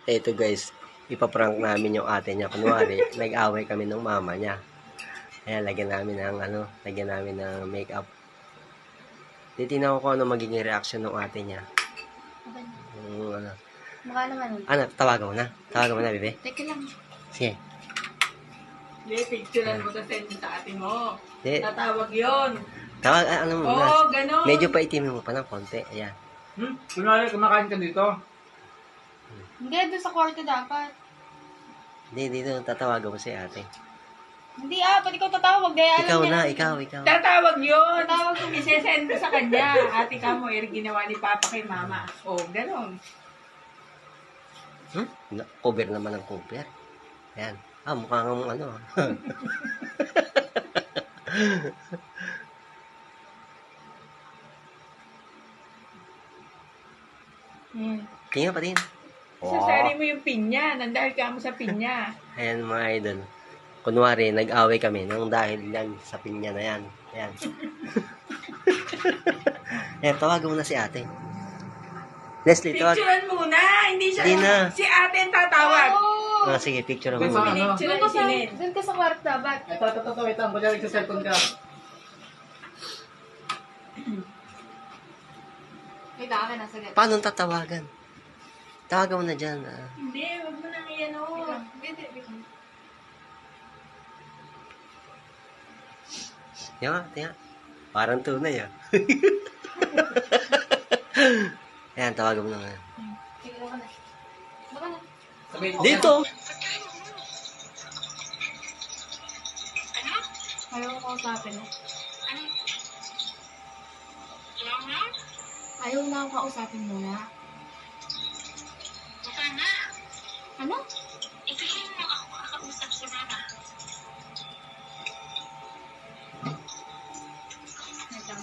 Eto guys, ipaprank namin yung ate niya. Kunwari, nag-away kami ng mama niya. Ayan, lagyan namin ng makeup. Titignan ko kung ano magiging reaction ng ate niya. Ano. Mukha naman. Ano, tawagan mo na? Tawagan mo na, bebe? Teka lang. Sige. Hindi, picturean mo kasi sa ate mo. Hindi. Tatawag yun. Tawag, ano mo na? Oo, ganun. Medyo paitimin mo pa ng konti. Ayan. Kunwari, kumakain ka dito. Hindi, doon sa kwarto dapat. Hindi, dito, tatawagan mo si ate. Hindi pati ikaw tatawag. Dahil Ikaw na, ikaw. Tatawag yun. Tatawag ko. Isesend mo sa kanya. Ate ka mo, ginawa ni Papa kay Mama. Oh, ganun. Cover naman ng cover. Ayan. Mukha nga mong ano. Tingnan pa din. Sasari mo yung pinya. Nandahil ka mo sa pinya. Ayan mga idol. Kunwari, nag-away kami nang dahil yan sa pinya na yan. Ayan. Ayan, tawagan mo na si ate. Leslie, tawag. Picturean muna. Hindi siya. Hindi na. Si ate ang tatawag. Sige, picture mo. Doon sa ano? Picturean si Nen. Doon ka sa kwarto dapat. Ito, wait lang. Kunyari sa cellphone ka. Wait, akin na. Sagad. Paano tatawagan? Tawagan mo na dyan. Hindi, wag mo nang iyan o. Tingnan. Parang tunay Ayan, tawagan mo na nga. Sige, baka na. Baka na. Sabihin mo. Dito! Ayaw ko kausapin mo. Ayaw na akong kausapin muna. Ano? Ibigay mo ako kakausap si Mama. Wait lang.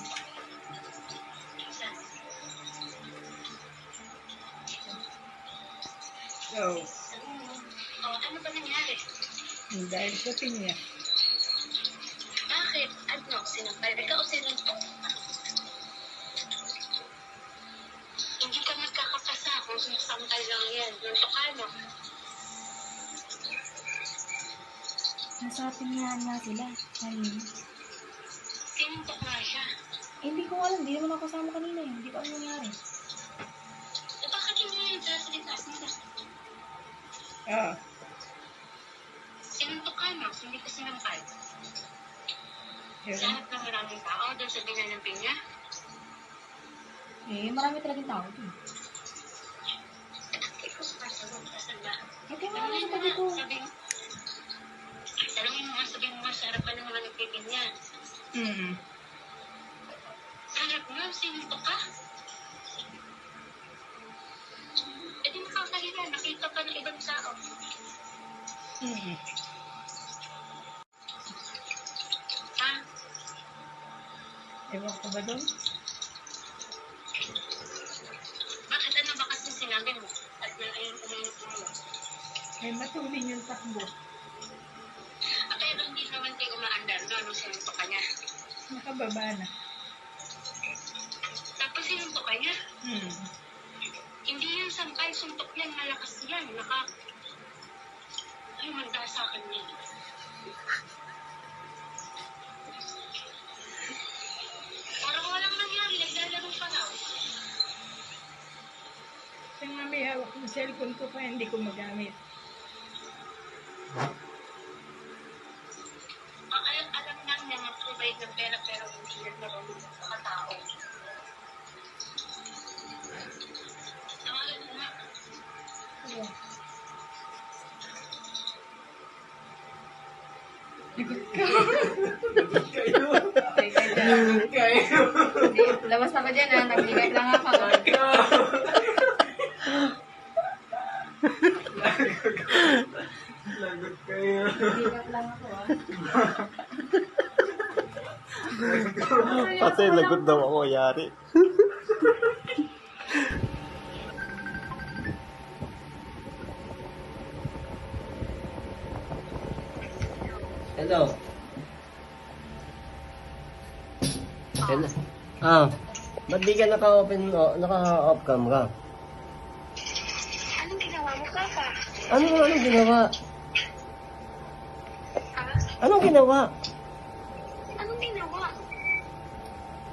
So, Ano ba nangyari? dahil sa pinya. Bakit? Ano? Sinampal ka o sinuntok? Hindi ka magkakapasa kung sumasampal lang yan. Nuntok ka, no? Nasa pinyahan nga sila. Kanina. Sinuntok nga siya. Hindi ko alam. Hindi naman ako kasama kanina eh. Hindi ko alam nangyari. Eh, bakit hindi yung dress sa taas nila? Sinuntok ka, no? Hindi ka sinampal. Lahat ng maraming tao doon sa binan ng pinya. Marami talagang tao dun. Ikaw sa kasagot. Asan ba? Okay, marami sa tabi ko. Sabihin mo sa harapan ng mga nagpipinya. Sa harap mo, sinuntok ka? E di nakakahiya, nakita ka ng ibang tao. Ha? Ewan ko ba doon? Bakit ano ba kasi sinabi mo? At na ayun umunod mo. Ay, matulin yung takbo. Pero hindi naman tayo umaandar doon nung sinuntok ka niya. Nakababa na. Tapos sinuntok ka niya. Hindi yan sampay, suntok yan, malakas yan. Ay, manda sa akin yan. Parang walang nangyari, naglalaro pa raw. Siya nga may hawak ng cellphone ko kaya hindi ko magamit. Ang alam lang niya mag-provide ng pera pero hindi yan marunong sa katao. Tawagan mo nga. Labas na ba dyan nagbigay lang ako. Nagbigay lang ako Kasi lagot daw ako, yari. Hello. Ba't di ka naka-off cam ka? Anong ginawa mo Papa. Anong ginawa? Ha? Anong ginawa? Anong ginawa?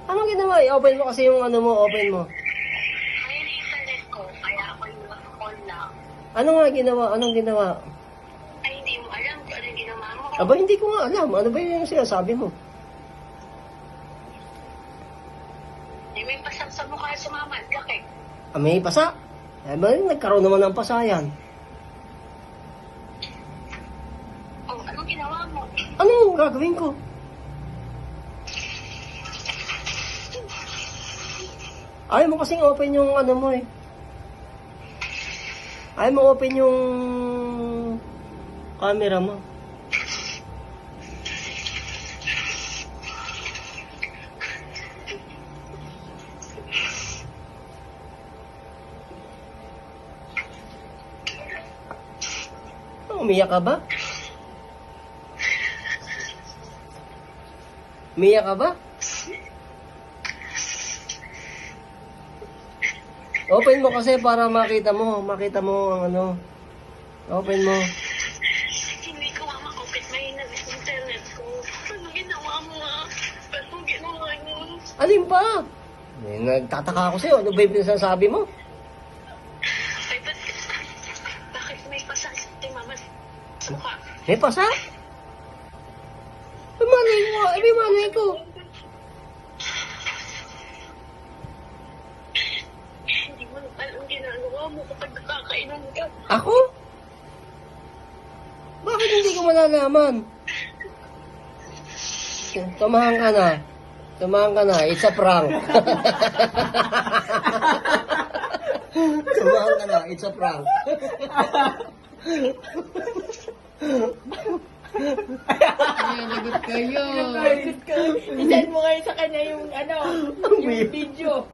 Anong ginawa? I-open mo kasi yung ano mo, open mo. Kaya na internet ko, kaya ako yung call lang. Ano nga ginawa? Anong ginawa? Ay, hindi mo alam kung anong ginawa mo. Aba, hindi ko nga alam. Ano ba yung sinasabi mo? Ay, may pasang sa mukha sa mama. Bakit? Ah, may pasa? Eh, ba, nagkaroon naman ng pasa yan. Oh, anong ginawa mo? Anong gagawin ko? Ayaw mo kasing open yung ano mo eh. Ayaw mo open yung camera mo. Umiyak ka ba? Umiyak ka ba? Open mo kasi para makita mo ang ano. Open mo. Hindi ko nga makupit. May internet ko. Ano ginawa mo ah? Anong ginawa mo? Alin pa? Eh, nagtataka ako sa'yo. Ano ba yung sinasabi mo? Ay, bakit may pasang si mama sa mukha? May pasa? May malay ko. May malay ko. Hindi mo alam ginagawa mo kapag nakakainom ka. Ako? Bakit hindi ko malalaman? Tumahan ka na. Tumahan ka na. It's a prank. Tumahan ka na. It's a prank. Lagot kayo. Isend mo kayo sa kanya yung ano, yung video.